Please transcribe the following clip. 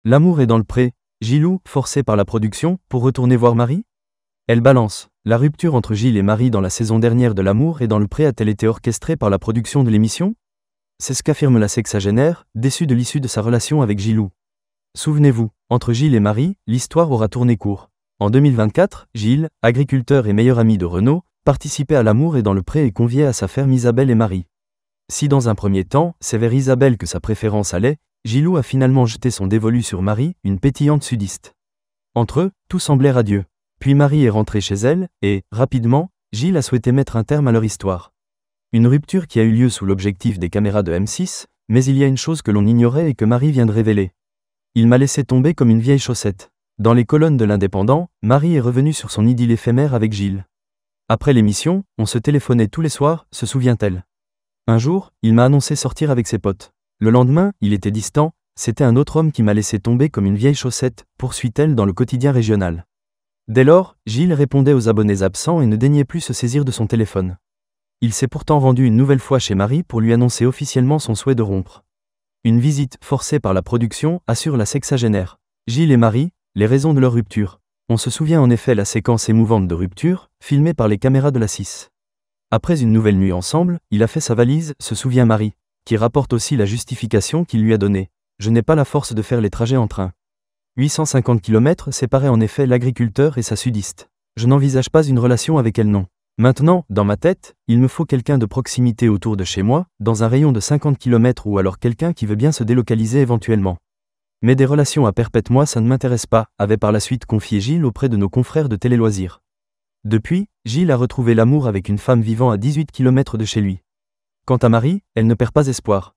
L'amour est dans le pré. Gilou, forcé par la production, pour retourner voir Marie? Elle balance. La rupture entre Gilles et Marie dans la saison dernière de L'amour est dans le pré a-t-elle été orchestrée par la production de l'émission? C'est ce qu'affirme la sexagénaire, déçue de l'issue de sa relation avec Gilou. Souvenez-vous, entre Gilles et Marie, l'histoire aura tourné court. En 2024, Gilles, agriculteur et meilleur ami de Renaud, participait à L'amour est dans le pré et conviait à sa ferme Isabelle et Marie. Si dans un premier temps, c'est vers Isabelle que sa préférence allait, Gilou a finalement jeté son dévolu sur Marie, une pétillante sudiste. Entre eux, tout semblait radieux. Puis Marie est rentrée chez elle, et, rapidement, Gilles a souhaité mettre un terme à leur histoire. Une rupture qui a eu lieu sous l'objectif des caméras de M6, mais il y a une chose que l'on ignorait et que Marie vient de révéler. Il m'a laissé tomber comme une vieille chaussette. Dans les colonnes de l'Indépendant, Marie est revenue sur son idylle éphémère avec Gilles. Après l'émission, on se téléphonait tous les soirs, se souvient-elle. Un jour, il m'a annoncé sortir avec ses potes. Le lendemain, il était distant, c'était un autre homme qui m'a laissé tomber comme une vieille chaussette, poursuit-elle dans le quotidien régional. Dès lors, Gilles répondait aux abonnés absents et ne daignait plus se saisir de son téléphone. Il s'est pourtant rendu une nouvelle fois chez Marie pour lui annoncer officiellement son souhait de rompre. Une visite forcée par la production, assure la sexagénaire. Gilles et Marie, les raisons de leur rupture. On se souvient en effet la séquence émouvante de rupture, filmée par les caméras de la 6. Après une nouvelle nuit ensemble, il a fait sa valise, se souvient Marie, qui rapporte aussi la justification qu'il lui a donnée. Je n'ai pas la force de faire les trajets en train. 850 km séparaient en effet l'agriculteur et sa sudiste. Je n'envisage pas une relation avec elle non. Maintenant, dans ma tête, il me faut quelqu'un de proximité autour de chez moi, dans un rayon de 50 km ou alors quelqu'un qui veut bien se délocaliser éventuellement. Mais des relations à perpète moi ça ne m'intéresse pas, avait par la suite confié Gilles auprès de nos confrères de Télé Loisirs. Depuis, Gilles a retrouvé l'amour avec une femme vivant à 18 km de chez lui. Quant à Marie, elle ne perd pas espoir.